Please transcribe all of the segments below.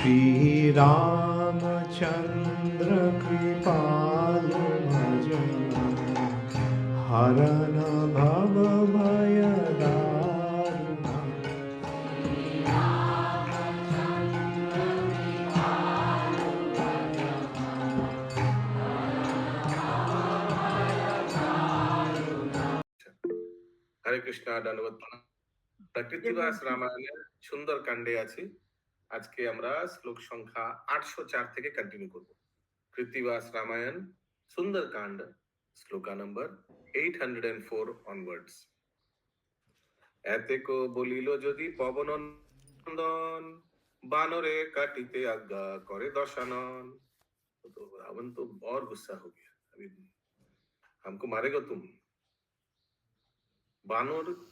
श्री रामचंद्र कृपालु भजन हरन भव भय दारुण। হরে কৃষ্ণ দণ্ডবত কৃত্তিবাস রামায়ণের সুন্দর কাণ্ডে আছি। আজকে আমরা শ্লোক সংখ্যা 804 থেকে কন্টিনিউ করব। কৃত্তিবাস রামায়ণ সুন্দর কাণ্ড শ্লোকা নম্বর 804 অনওয়ার্ডস। এতেক বলিল যদি পবন নন্দন, বানরে কাটিতে আজ্ঞা করে दशानन। तो रावण तो और गुस्सा हो गया, अभी हमको मारेगा तुम।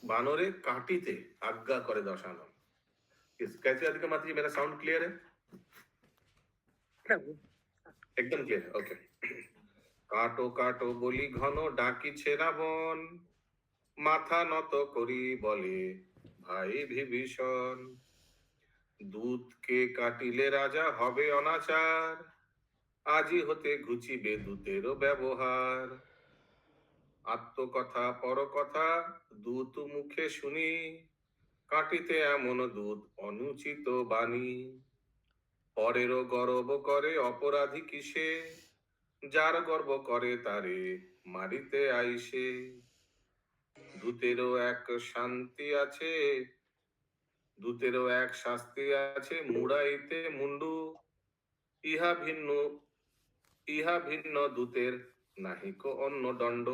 बानरे काटिते आज्ञा करे दशानन। कैसे अधिक माता जी, मेरा साउंड क्लियर है? एकदम क्लियर है, ओके। काटो काटो बोली घन डाकिছে রাবণ, মাথা নত করি বলে ভাই বিভীষণ। দূতকে কাটিলে রাজা হবে অনাচার, আজি হতে ঘুচিবে দূতেরও ব্যবহার। আত্মকথা পরকথা দূত মুখে শুনি, কাটিতে এমন দূত অনুচিত বাণী। পরেরও গর্ব করে অপরাধী কিসে, যার গর্ব করে তারে মারিতে আইসে। দূতেরও এক শান্তি আছে, দূতেরও এক শাস্তি আছে, মুড়াইতে মুন্ডু। ইহা ভিন্ন দূতের নাহিক অন্য দণ্ড।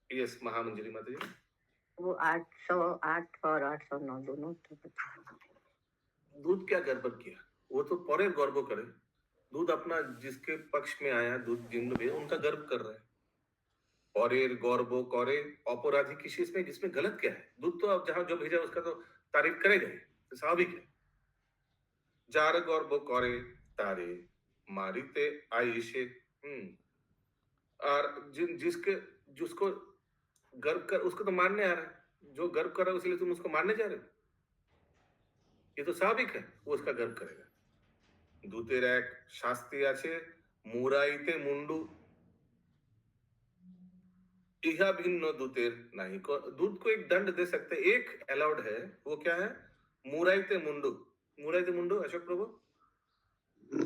यस महामंजरी माता जी। वो 808 और 809 दोनों। दूध क्या गड़बड़ किया? वो तो परे गर्व करे। दूध अपना जिसके पक्ष में आया, दूध जिन भी उनका गर्व कर रहा है। परेर गर्व करे अपराधी किसी इसमें, जिसमें गलत क्या है? दूध तो अब जहां जो भेजा उसका तो तारीफ करेगा ही, तो स्वाभाविक है। जार गर्व करे तारे मारिते आईशे। और जिसके जिसको गर्व कर उसको तो मारने आ रहा है, जो गर्व कर रहा है इसलिए तुम उसको मारने जा रहे हो, ये तो स्वाभाविक है, वो उसका गर्व करेगा। दूतेर एक शास्ति আছে, মুরাইতে মুন্ডু। इहा भिन्न दूतेर नहीं को। दूत को एक दंड दे सकते, एक अलाउड है, वो क्या है? मुराइते मुंडू। मुराइते मुंडू अशोक प्रभु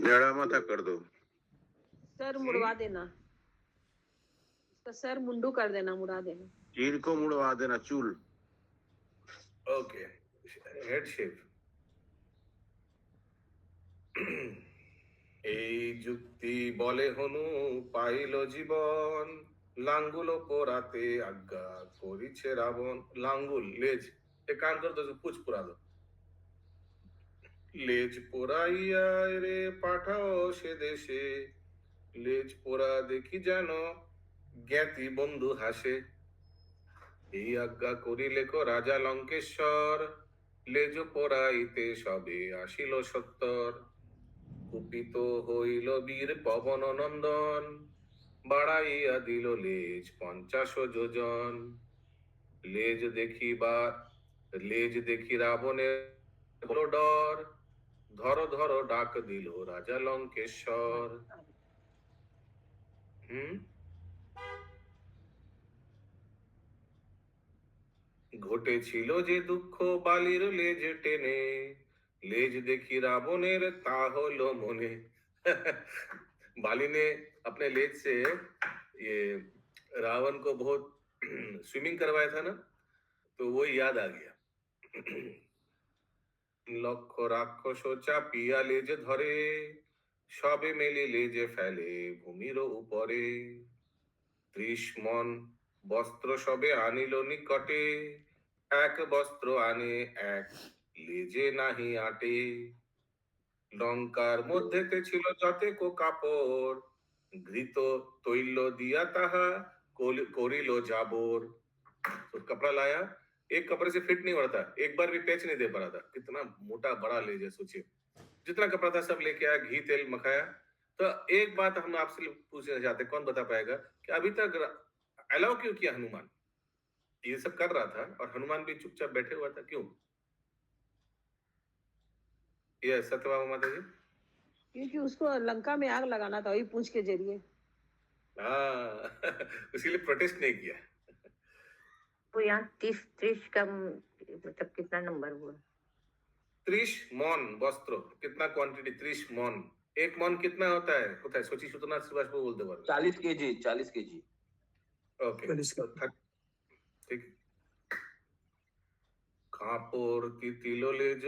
जड़ा माथा कर दो, सर मुड़वा देना, तो सर मुंडू कर देना, मुड़ा देना, चीर को मुड़वा देना, चूल। Okay, head shape. এই যুক্তি বলে হনু পাইল জীবন, লাঙ্গুল পোড়াতে আজ্ঞা করিছে রাবণ। লাঙ্গুল লেজ, एक काम कर दो, पूछ पुरा दो। লেজ পোড়াইয়া রে পাঠাও সে দেশে, লেজ পোড়া দেখি যেন জ্ঞাতি বন্ধু হাসে। এই আজ্ঞা করিলে কো রাজা লঙ্কেশ্বর, লেজ পোড়াইতে সবে আসিল সত্তর। কুপিত হইল বীর পবন নন্দন, বাড়াইয়া দিল লেজ 50 যোজন। লেজ দেখি রাবণের বড় ডর, ধর ধর ডাক দিল রাজা লঙ্কেশ্বর। ঘটেছিল যে দুঃখ বালির লেজ টেনে, লেজ দেখি রাবণের তা হলো মনে। बाली ने अपने लेज से ये रावण को बहुत स्विमिंग करवाया था ना, तो वो याद आ गया। লক্ষ রাক্ষস চাপিয়া লেজ ধরে, সবে মেলে লেজে ফেলে ভূমির উপরে। 30 মন বস্ত্র সবে আনিল নিকটে, এক বস্ত্র আনে এক লেজে নাহি আটে। লঙ্কার মধ্যেতে ছিল যতেক কাপড়, ঘৃত তৈল দিয়া তাহা করিল জাবর। तो कपड़ा लाया, एक कपड़े से फिट नहीं हो रहा था, एक बार भी पैच नहीं दे पा रहा था। कितना मोटा बड़ा लेज है, सोचिए। जितना कपड़ा था सब लेके आया, घी तेल मखाया। तो एक बात हम आपसे पूछना चाहते, कौन बता पाएगा कि अभी तक अलाउ क्यों किया हनुमान? ये सब कर रहा था और हनुमान भी चुपचाप बैठे हुआ था, क्यों? ये सत्यभामा माता जी। क्योंकि उसको लंका में आग लगाना था वही पूंछ के जरिए। हाँ इसीलिए प्रोटेस्ट नहीं किया। तो यहाँ 30 का मतलब कितना नंबर हुआ? 30 मौन वस्त्र कितना क्वांटिटी? 30 मौन, एक मौन कितना होता है? কোথায় সচি সুতনাথ শ্রীবাস বলতে পারবে। 40 केजी 40 केजी। ওকে ঠিক। কাপড় তিতিল লেজ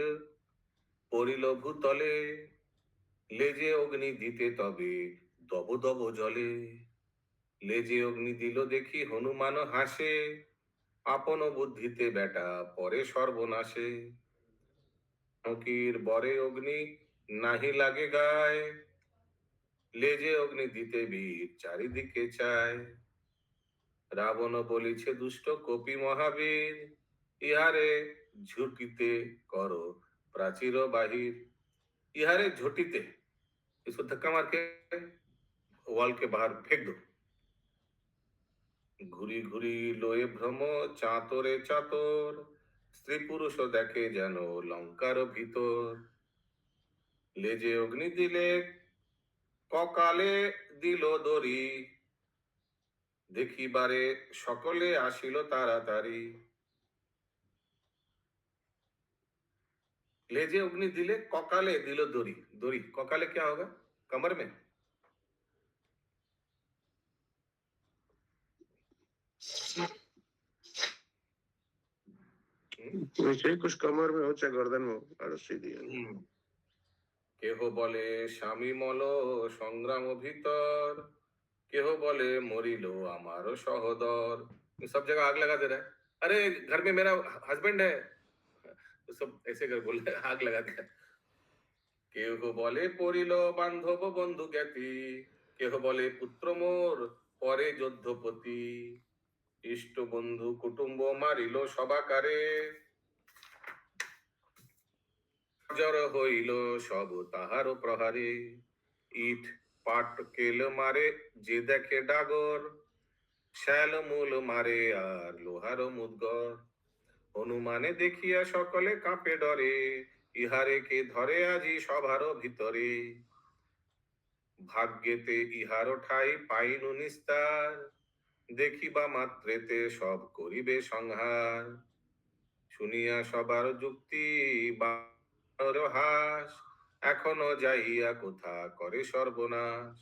পরিল ভূতলে, লেজে অগ্নি দিতে তবে দব দব জলে। লেজে অগ্নি দিল দেখি হনুমান হাসে, আপন বুদ্ধিতে বেটা পরে সর্বনাশে। ফকির বরে অগ্নি নাহি লাগে গায়, লেজে অগ্নি দিতে বীর চারিদিকে চায়। রাবণ বলিছে দুষ্ট কপি মহাবীর, ইহারে ঝুটিতে করো প্রাচীর বাহির। इहारे झोटीते, इसको धक्का मार के वॉल के बाहर फेंक दो। घुरी घुरी लोए भ्रम चातरे चातोर, स्त्री पुरुष देखे যেন লঙ্কার ভিতর। লেজে অগ্নি দিলে ককালে দিল দড়ি, দেখিবারে সকলে আসিল তাড়াতাড়ি। लेजे अग्नि दिले ककाले दिलो दौरी। दौरी ककाले क्या होगा? कमर में। वैसे ही कुछ कमर में हो चाहे गर्दन में हो, रस्सी दिया। কেহ বলে স্বামী মল সংগ্রাম भीतर, केह बोले मरिलो हमारो सहोदर। ये सब जगह आग लगा दे रहा है। अरे घर में मेरा हस्बैंड है, तो सब ऐसे कर बोल रहे हैं, आग लगा दिया। কেহ বলে পড়িল বান্ধব বন্ধু জ্ঞাতি, কেহ বলে পুত্র মোর পরে যুদ্ধপতি। ইষ্ট বন্ধু কুটুম্ব মারিল সবাকারে, জর হইল সব তাহার প্রহারে। ইট পাট কেল মারে যে দেখে ডাগর, শ্যাল মূল মারে আর লোহার মুদগর। হনুমানে দেখিয়া সকলে কাঁপে ডরে, ইহারে কে ধরে আজি সভার ভিতরে। ভাগ্যেতে ইহার ঠাই পাইনু নিস্তার, দেখিবা মাত্রেতে সব করিবে সংহার। শুনিয়া সবার যুক্তি বানর হাস, এখনো যাইয়া কোথা করে সর্বনাশ।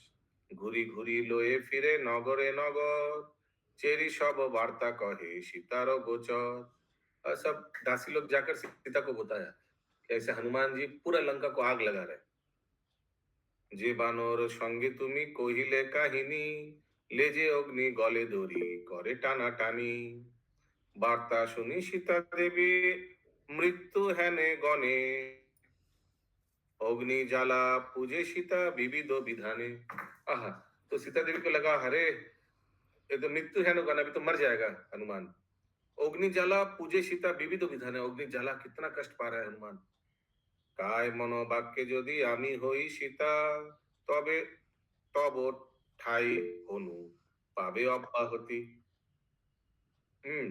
ঘুরি ঘুরি লয়ে ফিরে নগরে নগর, চেরি সব वार्ता कहे सीतारो गोचर। और सब दासी लोग जाकर सीता को बताया कि ऐसे हनुमान जी पूरा लंका को आग लगा रहे। যে বানর সঙ্গে তুমি কহিলে কাহিনী, লেজে অগ্নি গলে দড়ি করে টানা টানি। বার্তা শুনি সীতা দেবী মৃত্যু হেনে গণে, अग्नि जाला पूजे सीता विविध विधाने। आहा, तो सीता देवी को लगा अरे ये तो मृत्यु है ना, अभी तो मर जाएगा हनुमान। अग्नि जाला पूजे सीता विविध विधाने, अग्नि जाला कितना कष्ट पा रहा है हनुमान। काय मनोबाक्य यदि आमी होई सीता, तबे तब ठाई हनु पावे अब्याहति।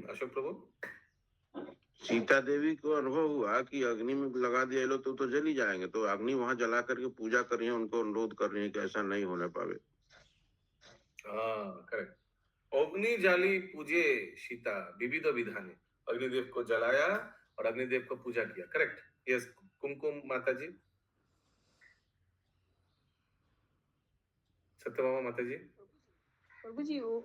अशोक प्रभु। सीता देवी को अनुभव हुआ कि अग्नि में लगा दिया ये लोग तो जल ही जाएंगे, तो अग्नि वहां जला करके पूजा कर रही है, उनको अनुरोध कर रही है कि ऐसा नहीं होने पावे। हाँ करेक्ट। अग्नि जाली पूजे सीता विविध विधाने, अग्निदेव को जलाया और अग्निदेव को पूजा किया। करेक्ट। यस कुमकुम माता जी। सत्यभामा माता जी। प्रभु जी वो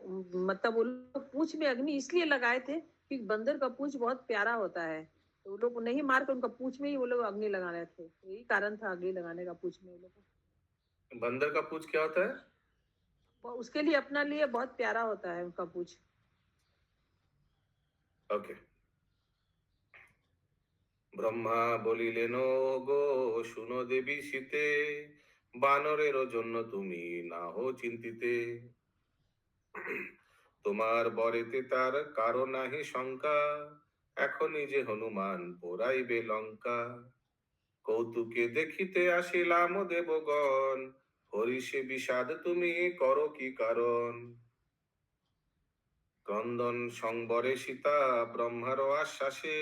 मतलब वो लोग पूंछ में अग्नि इसलिए लगाए थे कि बंदर का पूंछ बहुत प्यारा होता है, तो वो लोग नहीं मार कर उनका पूंछ में ही वो लोग अग्नि लगा रहे थे। यही कारण था अग्नि लगाने का पूंछ में वो लोग को। बंदर का पूंछ क्या होता है? वो उसके लिए अपना लिए बहुत प्यारा होता है उनका पूंछ। ओके। ব্রহ্মা বলিলেন গো শুনো দেবী শীতে, বানরের জন্য তুমি না হো চিন্তিতে। তোমার বরেতে তার কারো নাহি শঙ্কা, এখনই যে হনুমান পোড়াইবে লঙ্কা। কৌতুকে দেখিতে আসিলাম দেবগণ, হরিষে বিষাদ তুমি করো কি কারণ। ক্রন্দন সংবরে সীতা ব্রহ্মার আশ্বাসে,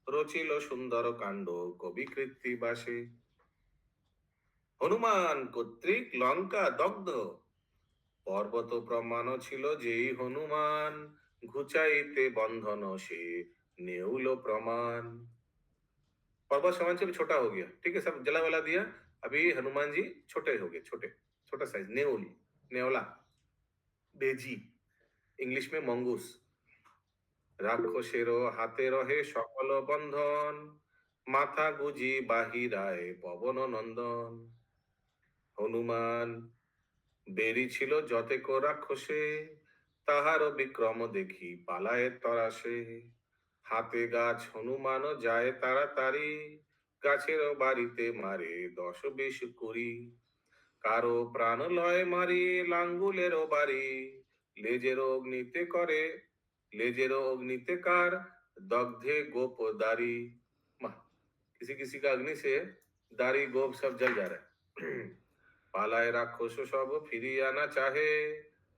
রচিল সুন্দর কাণ্ড কবি কৃত্তিবাসে। হনুমান কর্তৃক লঙ্কা দগ্ধ, পর্বত প্রমাণ ছিল যেই হনুমান, ঘুচাইতে बंधन से नेउल प्रमाण। पर्वत समान से भी छोटा हो गया, ठीक है, सब जला वला दिया। अभी हनुमान जी छोटे हो गए, छोटे छोटा साइज, नेउल, नेवला, बेजी, इंग्लिश में मंगूस। রাক্ষসেরও হাতে রহে সকল বন্ধন, মাথা গুজি বাহিরায় পবন নন্দন। হনুমান বেরি ছিল যতেক রাক্ষসে, তাহারও বিক্রম দেখি পালায় তরাসে। হাতে গাছ হনুমান যায় তাড়াতাড়ি, গাছেরও বাড়িতে মারে 10-20 কারো প্রাণ লয় মারি লাঙ্গুলেরও বাড়ি, লেজের অগ্নিতে করে, লেজের অগ্নিতে কার, दग्धे गोप दारी। माँ, किसी किसी का अग्नि से दारी गोप सब जल जा रहा है। पालाए राक्षस सब फिरी आना चाहे,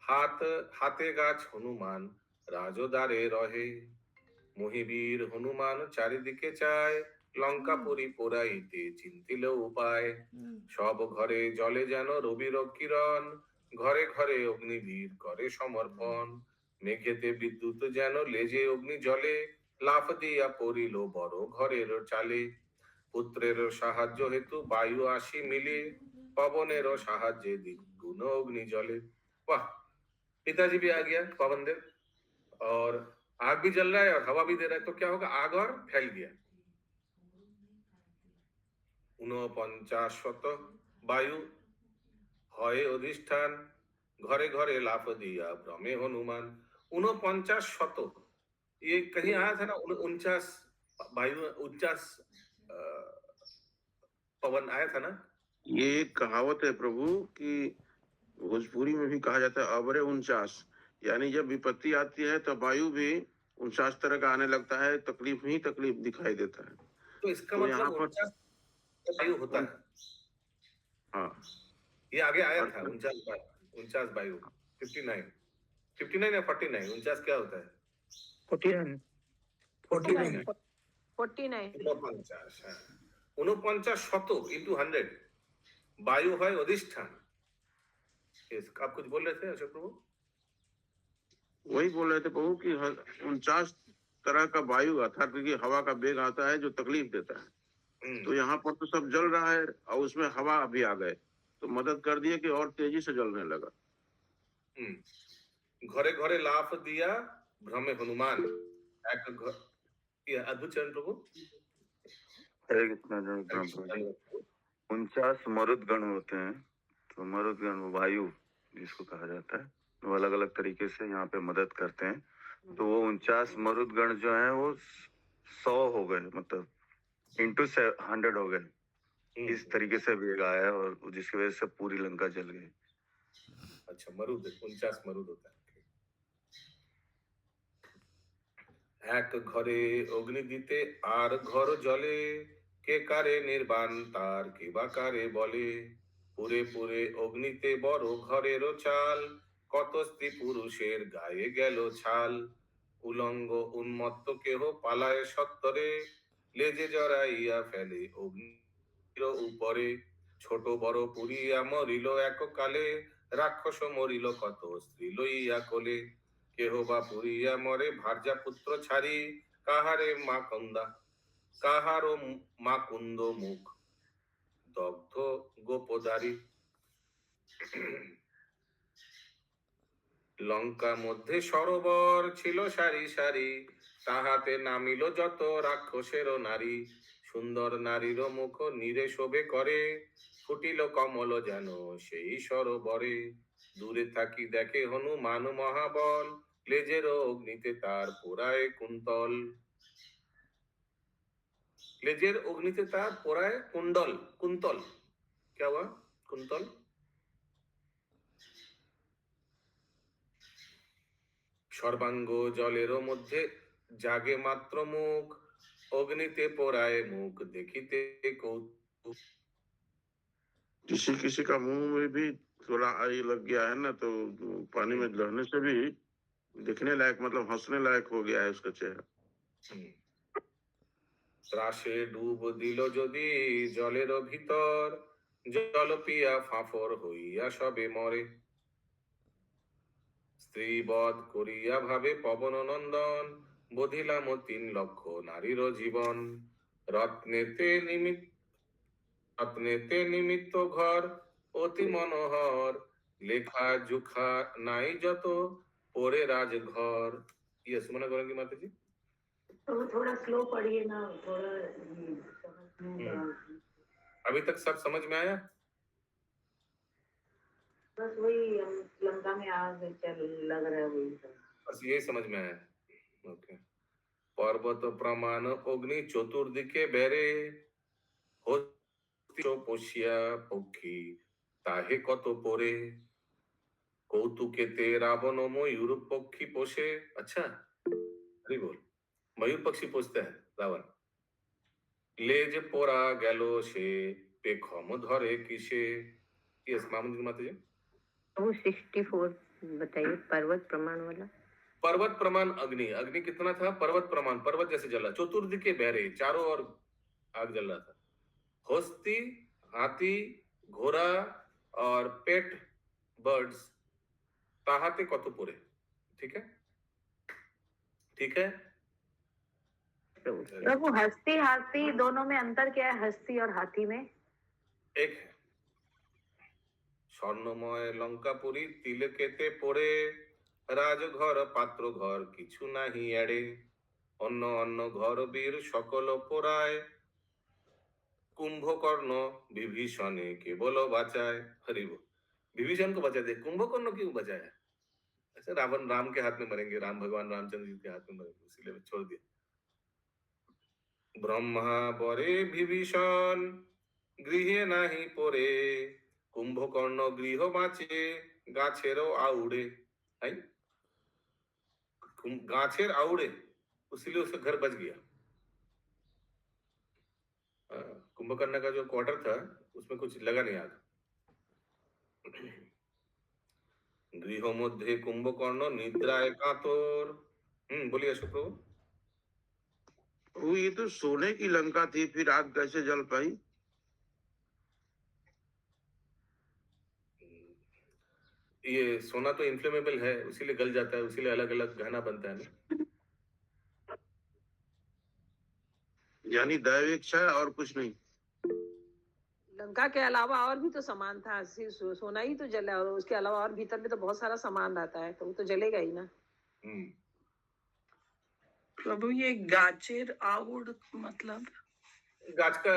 हाथ हाथे गाछ हनुमान राजोदारे रहे। মহিবীর হনুমান চারিদিকে চায়, লঙ্কাপুরী পোড়াইতে চিন্তিল উপায়। সব ঘরে জলে যেন রবির কিরণ, ঘরে ঘরে অগ্নিবীর করে সমর্পণ। মেঘেতে বিদ্যুৎ যেন লেজে অগ্নি জলে, লাফ দিয়া পড়িল বড় ঘরের চালে। পুত্রের সাহায্য হেতু বায়ু আসি মিলে, पवनेरो साहाज्य द्विगुण अग्नि जले। वाह, पिताजी भी आ गया पवन देव, और आग भी जल रहा है और हवा भी दे रहा है, तो क्या होगा, आग और फैल गया। 49 वायु হয় অধিষ্ঠান, घरे घरे लाफ दिया भ्रमे हनुमान। 49 ये कहीं आया था ना, 49 वायु, 49 पवन आया था ना। ये एक कहावत है प्रभु कि भोजपुरी में भी कहा जाता है अबरे 49, यानी जब विपत्ति आती है तो वायु भी 49 तरह का आने लगता है, तकलीफ ही तकलीफ दिखाई देता है। तो इसका तो यहाँ मतलब पर 49 वायु होता है। हाँ, ये आगे आया था 49 वायु, 59 या 49, 49 क्या होता है, 49 49 49 49, हाँ। 49 इंटू 100 वायु है अधिष्ठान। आप कुछ बोल रहे थे अशोक प्रभु? वही बोल रहे थे प्रभु कि 49 तरह का वायु अर्थात क्योंकि हवा का वेग आता है जो तकलीफ देता है। तो यहाँ पर तो सब जल रहा है और उसमें हवा भी आ गए तो मदद कर दिए कि और तेजी से जलने लगा। घरे घरे लाफ दिया भ्रमे हनुमान। ये अद्भुत चरण प्रभु। हरे कृष्ण। 49 मरुद गण होते हैं, तो मरुद गण वायु जिसको कहा जाता है, वो अलग अलग तरीके से यहाँ पे मदद करते हैं। तो वो 49 मरुद गण जो है वो 100 हो गए, मतलब इंटू 100 हो गए। इस तरीके से वेग आया और जिसकी वजह से पूरी लंका जल गई। अच्छा, मरुद 49 मरुद होता है। एक घरे अग्नि दीते आर घर जले, के कारे निर्बाण तार के बाकारे बले। पुरे पुरे अग्निते बड़ो घरेरो चाल, कत स्त्री पुरुषेर गाये गेलो छाल। उलंग उन्मत्त केह पालाय सत्तरे, लेजे जराइया फेले अग्निर उपरे। ছোট বড় পুরিয়া মরিল এককালে, রাক্ষস মরিল কত স্ত্রী লইয়া কোলে। কেহ বা পুরিয়া মরে ভার্যা পুত্র ছাড়ি, কাহারে মা কন্দা, কাহারো মা কুন্দ মুখ দগ্ধ গোপদারি। লঙ্কা মধ্যে সরোবর ছিল সারি সারি, তাহাতে নামিল যত রাক্ষসেরও নারী। সুন্দর নারীর মুখ নীরে শোভে করে, ফুটিল কমল যেন সেই সরোবরে। দূরে থাকি দেখে হনুমান মহাবল, লেজের অগ্নিতে তার পোড়ায় কুন্তল। লেজের অগ্নিতে তার পোড়ায় কুণ্ডল, কুন্তল क्या हुआ, कुंतल। সর্বাঙ্গ জলের মধ্যে জাগে মাত্র মুখ, অগ্নিতে পোড়ায় মুখ দেখিতে কৌতুক। किसी किसी का मुंह में भी थोड़ा आई लग गया है ना, तो पानी में रहने से भी दिखने लायक, मतलब हंसने लायक हो गया है उसका चेहरा। ত্রাসে ডুব দিল যদি জলের ভিতর, জল পিয়া ফাঁফর হইয়া সবে মরে, স্ত্রী বধ করিয়া ভাবে পবন নন্দন, বধিলাম 3 লক্ষ নারীর জীবন। রত্নেতে নিমিত্ত রত্নেতে নিমিত্ত ঘর অতি মনোহর, লেখা জুখা নাই যত পরে রাজঘর। ये सुमना करेंगी माता जी। तो वो थोड़ा स्लो पढ़िए ना, थोड़ा समझ में अभी तक सब समझ में आया? बस वही हम लंका में आग चल लग रहा है वही सब। बस यही समझ में आया। ओके। पर्वत प्रमाण अग्नि चतुर्दिके बेरे, পোষিয়া পক্ষী তাহে কত পরে, কৌতুকেতে রাবণ ময়ূর পক্ষী পোষে। अच्छा हरी बोल। मयूर पक्षी पोषते हैं रावण। लेज पोरा गैलो से पेखम धरे किसे। यस मामून जी माता जी। वो 64 बताइए पर्वत प्रमाण वाला। पर्वत प्रमाण अग्नि, अग्नि कितना था? पर्वत प्रमाण, पर्वत जैसे जला। चतुर्दिके बहरे, चारों ओर आग जल रहा था। हस्ती, हाथी, घोड़ा और पेट बर्ड्स ताहाते कत पोरे। ठीक है, ठीक है। प्रभु हस्ती हाथी दोनों में अंतर क्या है? हस्ती और हाथी में एक है স্বর্ণময় লঙ্কাপুরী তিলকেতে পড়ে, রাজঘর পাত্র ঘর কিছু নাহি এড়ে, অন্য অন্য ঘর বীর সকল পোড়ায়, कुंभकर्ण विभीषण केवल बचाए। हरि बोल। विभीषण को बचा दे, कुंभकर्ण क्यों बचाया? ऐसे रावण राम के हाथ में मरेंगे, राम भगवान रामचंद्र जी के हाथ में मरेंगे, इसीलिए छोड़ दिया। ब्रह्मा बरे विभीषण गृहे नाही परे, कुंभकर्ण गृह बाँचे गाछेरो आउड़े। है गाछेर आउड़े, इसलिए उसका घर बच गया। कुंभकर्ण का जो क्वार्टर था उसमें कुछ लगा नहीं आग। गृह मध्य कुंभकर्ण निद्राय कातोर। बोलिए अशोक प्रभु। वो ये तो सोने की लंका थी, फिर आग कैसे जल पाई? ये सोना तो इन्फ्लेमेबल है, उसीलिए गल जाता है, उसीलिए अलग अलग गहना बनता है ना। यानी दैव इच्छा है और कुछ नहीं। लंका के अलावा और भी तो सामान था, सिर्फ सोना ही तो जला, और उसके अलावा और भीतर में तो बहुत सारा सामान रहता है, तो वो तो जलेगा ही ना। प्रभु ये गाचेर आउड मतलब? गाछ का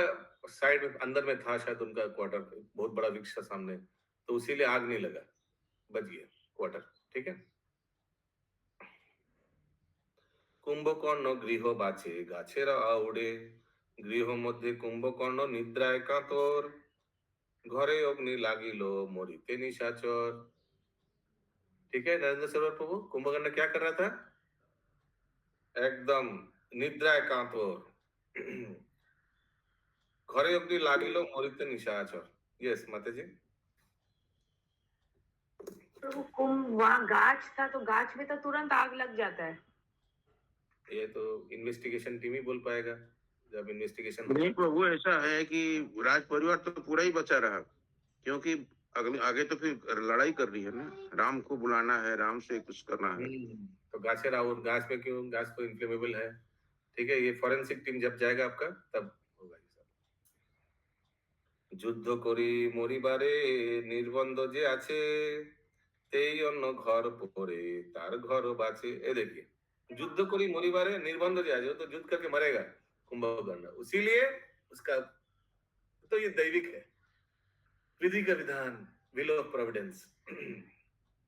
साइड में अंदर में था शायद उनका क्वार्टर, बहुत बड़ा वृक्ष था सामने, तो उसीलिए आग नहीं लगा, बच गया क्वार्टर। ठीक है। कुंभकर्ण गृह बाचे गाछेर आउड़े, गृह मध्य कुंभकर्ण निद्राय कातोर, घरे अग्नि लागिलो मरिते निशाचर। ठीक है नरेंद्र सरोवर प्रभु। कुंभकर्ण क्या कर रहा था? एकदम निद्राय कातोर, घरे अग्नि लागिलो मरिते निशाचर। यस माता जी। तो कुंभ वहाँ गाछ था, तो गाछ में तो तुरंत आग लग जाता है। ये तो इन्वेस्टिगेशन टीम ही बोल पाएगा, जब इन्वेस्टिगेशन। नहीं प्रभु, ऐसा है कि राज परिवार तो पूरा ही बचा रहा, क्योंकि आगे तो फिर लड़ाई कर रही है ना, राम को बुलाना है, राम से कुछ करना है। तो गाछे राउर, गाछ में क्यों? गाछ तो इन्फ्लेमेबल है। ठीक है, ये फॉरेंसिक टीम जब जाएगा आपका तब होगा ये सब। যুদ্ধ করি মরিবারে নির্বন্ধ যে আছে, তেই অন্য ঘর পরে তার ঘর বাঁচে। ए देखिए, युद्ध करी मरिबारे निर्बंध जो आज, तो युद्ध करके मरेगा कुंभकर्ण, इसीलिए उसका तो ये दैविक है, विधि का विधान, विल ऑफ प्रोविडेंस।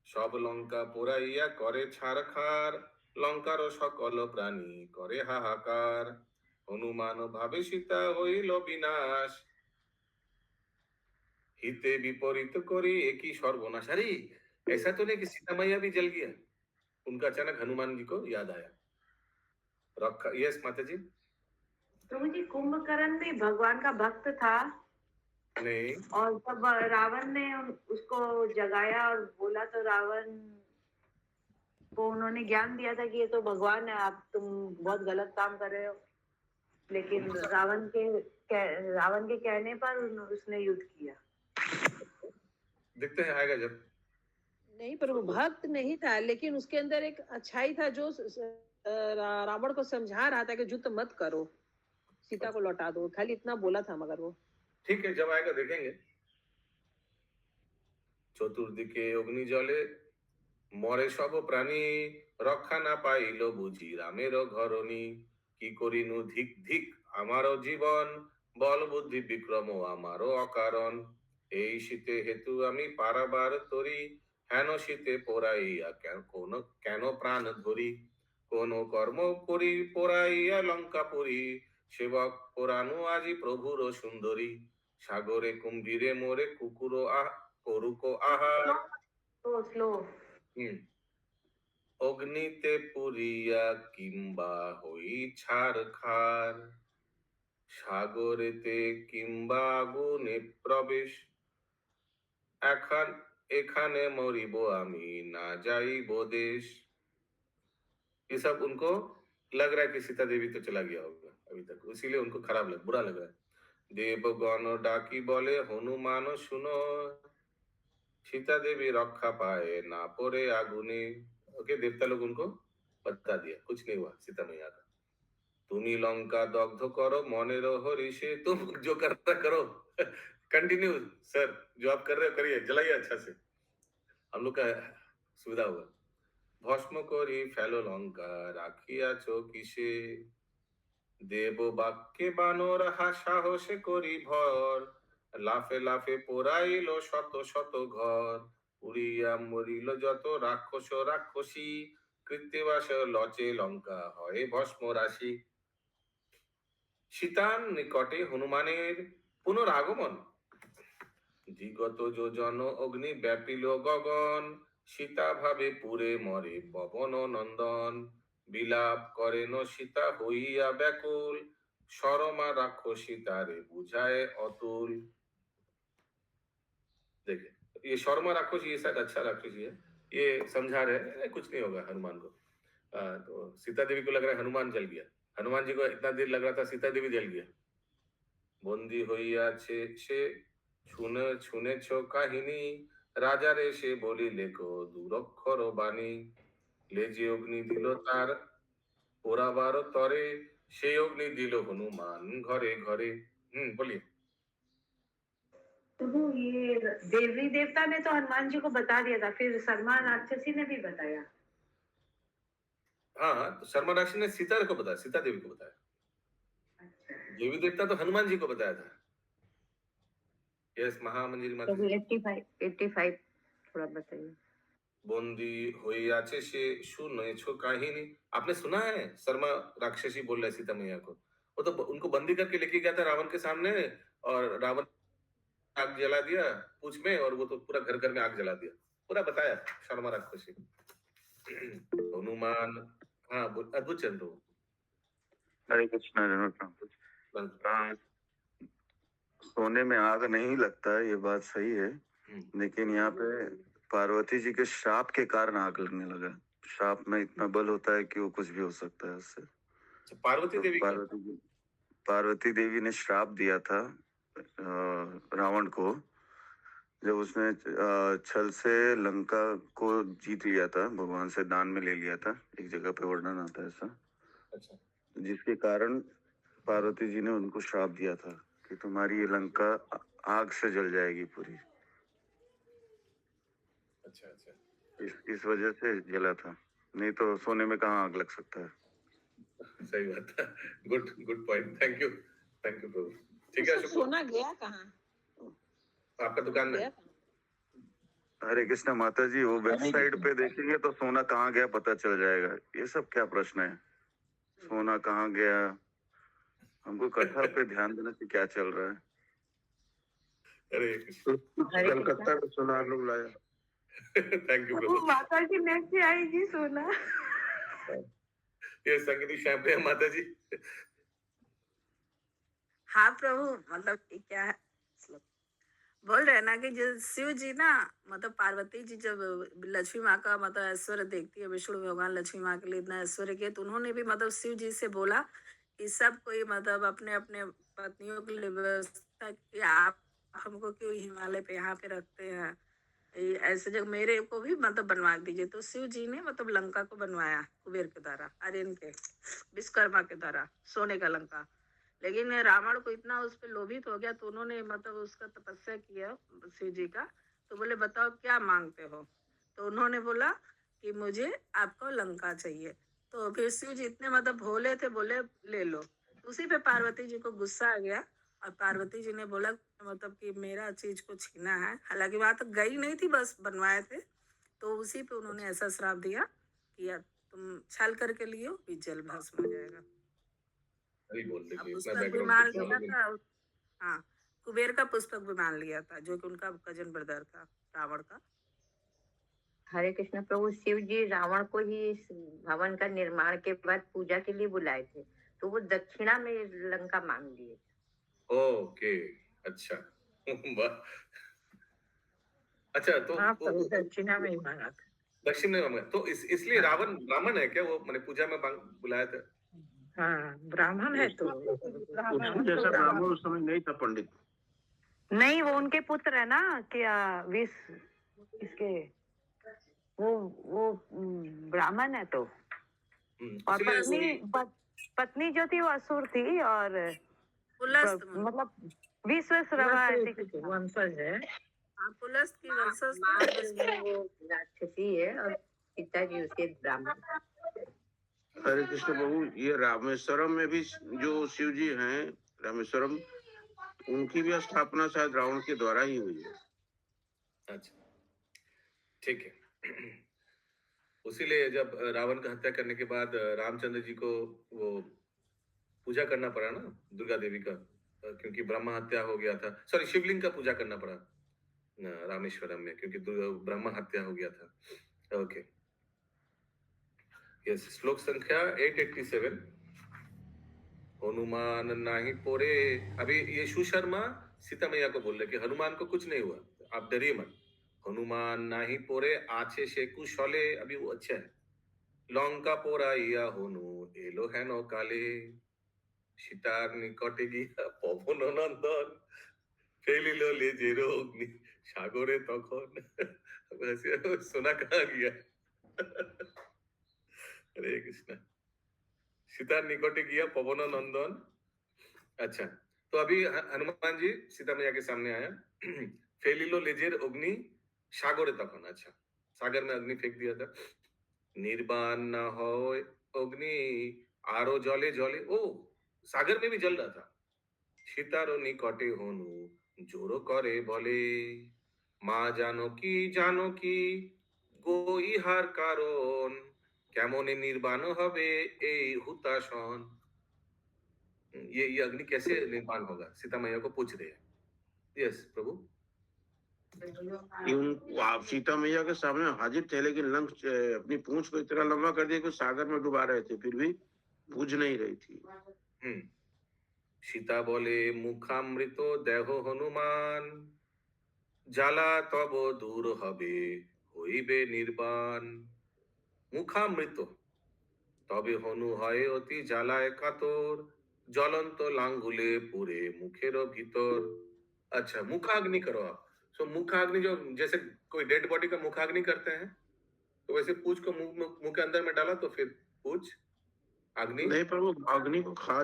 सब लंका पोराइया करे छारखार, लंकार सकल प्राणी करे हाहाकार, हनुमान भावे सीता हईल विनाश, हिते विपरीत करी एक ही सर्वनाश। अरे ऐसा तो नहीं कि सीता मैया भी जल गया, उनका अचानक हनुमान जी को याद आया, रखा। यस माता जी। प्रभु जी कुंभकर्ण भी भगवान का भक्त था। नहीं, और जब रावण ने उसको जगाया और बोला, तो रावण को उन्होंने ज्ञान दिया था कि ये तो भगवान है, आप तुम बहुत गलत काम कर रहे हो, लेकिन रावण के कहने पर उसने युद्ध किया। देखते हैं आएगा जब। नहीं, पर वो भक्त नहीं था, लेकिन उसके अंदर एक अच्छाई था जो रावण को समझा रहा था कि युद्ध मत करो, सीता को लौटा दो, खाली इतना बोला था। मगर वो ठीक है, जब आएगा देखेंगे। চতুর্দিকে অগ্নি জলে মরে সব প্রাণী, রক্ষা না পাইল বুঝি রামের ঘরণী। কি করিনু ধিক ধিক আমারও জীবন, বল বুদ্ধি বিক্রম আমারও অকারণ। এই শীতে হেতু আমি পারাবার তরি, হেন শীতে পোড়াইয়া কেন প্রাণ ধরি। কোন কর্ম করি পোড়াইয়া লঙ্কাপুরী, সেবক পোড়ানু আজি প্রভুর সুন্দরী। সাগরে কুম্ভীরে মোরে কুকুরো করুক আহার। Slow slow. হুম। অগ্নিতে পুরিয়া কিংবা হই ছারখার, সাগরেতে কিংবা আগুনে প্রবেশ। এখানে মরিব আমি, না যাইব দেশ। ये सब उनको लग रहा है कि सीता देवी तो चला गया होगा अभी तक, इसीलिए उनको बुरा लग रहा है। देवगण डाकी बोले हनुमान सुनो, सीता देवी रक्षा पाए ना पड़े आगुने। ओके, देवता लोग उनको बता दिया कुछ नहीं हुआ सीता मैया का। तुम्ही लंका दग्ध करो मने हरि से, तुम जो करना करो। कंटिन्यू सर, जो आप कर रहे हो करिए, जलाइए अच्छा से, हम लोग का सुविधा होगा। भस्म करी फेलो लंका রাখিয়াছো কিসে, দেব বাক্যে বানর সাহসে করি ভর, লাফে লাফে পোড়াইল শত শত ঘর। উড়িয়া মরিল যত রাক্ষস রাক্ষসী, কৃত্তিবাস লচে লঙ্কা হয় ভস্ম রাশি। সীতার নিকটে হনুমানের পুনরাগমন, বিগত যোজন অগ্নি ব্যাপিল গগন। সীতা ভাবে পুরে মরে পবন নন্দন, বিলাপ করেন সীতা হইয়া ব্যাকুল। শরমা রাক্ষসী তারে বুঝায় অতুল। देखिए, ये शर्मा राक्षसी ये शायद अच्छा राक्षसी है, ये समझा रहे हैं कुछ नहीं होगा हनुमान को। तो सीता देवी को लग रहा है हनुमान जल गया, हनुमान जी को इतना देर लग रहा था सीता देवी जल गया। বন্দী হইয়াছে সে শুনেছ কাহিনী, রাজারে সে বলিলে কো দুরক্ষর বাণী। লেজে অগ্নি দিল তার পোড়াবার তরে, সেই অগ্নি দিল হনুমান ঘরে ঘরে। बोलिए। तो वो ये देवी देवता ने तो हनुमान जी को बता दिया था, फिर सलमान राक्षसी ने भी बताया। हाँ हाँ, तो शर्मा राक्षसी ने सीता को बताया, सीता देवी को बताया। अच्छा, देवी देवता तो हनुमान जी को बताया था। यस, महामंजिल तो माता। 85 थोड़ा बताइए। बंदी হইয়াছে সে শুনেছ কাহিনী। आपने सुना है शर्मा राक्षसी बोल रहा है सीता मैया को, वो तो उनको बंदी करके लेके गया था रावण के सामने, और रावण आग जला दिया पूछ में, और वो तो पूरा घर घर में आग जला दिया, पूरा बताया शर्मा राक्षसी। हनुमान, हाँ अद्भुत चंद्र। हरे कृष्णा जनरल। सोने में आग नहीं लगता, ये बात सही है, लेकिन यहाँ पे पार्वती जी के श्राप के कारण आग लगने लगा। श्राप में इतना बल होता है कि वो कुछ भी हो सकता है उससे। पार्वती देवी पार्वती देवी ने श्राप दिया था रावण को, जब उसने छल से लंका को जीत लिया था, भगवान से दान में ले लिया था, एक जगह पे वर्णन आता है ऐसा। अच्छा। जिसके कारण पार्वती जी ने उनको श्राप दिया था कि तुम्हारी ये लंका आग से जल जाएगी पूरी। अच्छा अच्छा, इस वजह से जला था, नहीं तो सोने में कहाँ आग लग सकता है। सही बात है, good good point, thank you प्रभु। ठीक है, सोना गया कहाँ? आपका दुकान में। हरे कृष्णा माता जी, वो वेबसाइट पे देखेंगे तो सोना कहाँ गया पता चल जाएगा। ये सब क्या प्रश्न है, सोना कहाँ गया? हमको कथा पे ध्यान देना चाहिए क्या चल रहा है। अरे कलकत्ता में सोना लोग लाया। थैंक यू प्रभु। माता जी नेक्स्ट आएगी सोना। ये संगीत शैम्पे माता जी। हाँ प्रभु, मतलब क्या है बोल रहे ना कि जो शिव जी ना, मतलब पार्वती जी जब लक्ष्मी माँ का मतलब ऐश्वर्य देखती है, विष्णु भगवान लक्ष्मी माँ के लिए इतना ऐश्वर्य किया, तो उन्होंने भी मतलब शिव जी से बोला कि सब कोई मतलब अपने अपने पत्नियों के लिए व्यवस्था कि आप हमको क्यों हिमालय पे यहाँ पे रखते हैं, ऐसे जगह मेरे को भी मतलब बनवा दीजिए। तो शिव जी ने मतलब लंका को बनवाया कुबेर के द्वारा, आर्यन के विश्वकर्मा के द्वारा, सोने का लंका। लेकिन रावण को इतना उस पर लोभित हो गया, तो उन्होंने मतलब उसका तपस्या किया शिव जी का। तो बोले बताओ क्या मांगते हो? तो उन्होंने बोला कि मुझे आपको लंका चाहिए। तो फिर शिव जी इतने मतलब भोले थे, बोले ले लो। उसी पे पार्वती जी को गुस्सा आ गया, और पार्वती जी ने बोला मतलब कि मेरा चीज को छीना है। हालांकि वहां तक गई नहीं थी, बस बनवाए थे। तो उसी पे उन्होंने ऐसा श्राप दिया कि यार तुम छल करके लियो, भी जल भस्म हो जाएगा। सही बोल अब देखिए, इतना पुस्तक भी बैकग्राउंड मान कुछ लिया मालूम था। हाँ, कुबेर का पुस्तक भी मान लिया था, जो कि उनका कजन ब्रदर था रावण का। हरे कृष्ण प्रभु, शिव जी रावण को ही इस भवन का निर्माण के बाद पूजा के लिए बुलाए थे, तो वो दक्षिणा में लंका मांग लिए। ओके, अच्छा। वाह। अच्छा, तो हाँ वो प्रभु, दक्षिणा में ही मांगा था। दक्षिण में तो इसलिए हाँ रावण ब्राह्मण है क्या? वो मैंने पूजा में बुलाया था। हाँ, ब्राह्मण है तो उसके रावण तो जैसा ब्राह्मण उस समय नहीं था पंडित। नहीं, वो उनके पुत्र है ना, क्या विष इसके, वो ब्राह्मण है तो। और इसलिए वही पत्नी जो थी वो असुर थी, और पुलस्त मतलब विश्वश्रवा ऐसी पुलस्त के वंशज है। हाँ, पुलस्त की वंशज माँ थी। जो वो राक्षसी है, और पिताजी उसके ब्राह्मण। हरे कृष्ण प्रभु, ये रामेश्वरम में भी जो शिव जी हैं, रामेश्वरम, उनकी भी स्थापना शायद रावण के द्वारा ही हुई है। अच्छा, ठीक है। उसीलिए जब रावण का हत्या करने के बाद रामचंद्र जी को वो पूजा करना पड़ा ना, दुर्गा देवी का, क्योंकि ब्रह्मा हत्या हो गया था। सॉरी, शिवलिंग का पूजा करना पड़ा रामेश्वरम में, क्योंकि ब्रह्मा हत्या हो गया था। Okay, yes. श्लोक संख्या 887। हनुमान नाही पोरे। अभी ये सुशर्मा सीता मैया को बोल रहे कि हनुमान को कुछ नहीं हुआ, आप डरिए मत। हनुमान नाही पोरे आछे से कुशले, अभी वो अच्छा है। लंका पोराइया हनु एलो हेन काले, সীতার নিকটে গিয়া পবন নন্দন ফেলিল লেজের অগ্নি সাগরে তখন। वैसे सुना कहाँ गया। हरे कृष्णा। सीता निकटे गया पवन नंदन। अच्छा, तो अभी हनुमान जी सीता मैया के सामने आया। फेलिलो लेजेर अग्नि सागरे तखन। अच्छा, सागर में अग्नि फेंक दिया था। निर्वाण न हो अग्नि आरो जले जले। ओ, सागर में भी जल रहा था। सीतारो निकटे हनु जोरो करे बोले, মা জানকী গো ইহার কারণ, কেমনে নির্বাণ হবে এই হুতাশন। ये अग्नि कैसे निर्माण होगा, सीता मैया को पूछ रहे हैं। यस प्रभु। आप सीता मैया के सामने हाजिर थे, लेकिन लंक अपनी पूंछ को इतना लंबा कर दिया कि सागर में डुबा रहे थे, फिर भी पूछ नहीं रही थी। सीता बोले मुखामृत देह हनुमान, জ্বালা তব দূর হবে হইবে নির্বাণ। মুখামৃত তবে হনু হয় অতি জ্বালায় কাতর, জ্বলন্ত লাঙ্গুলে পুরে मुखेर भीतर। अच्छा, मुखाग्नि करो आप। सो मुखाग्नि, जो जैसे कोई डेड बॉडी का मुखाग्नि करते हैं, तो वैसे पूछ को मुंह के अंदर में डाला, तो फिर पूछ अग्नि नहीं, पर वो अग्नि को खा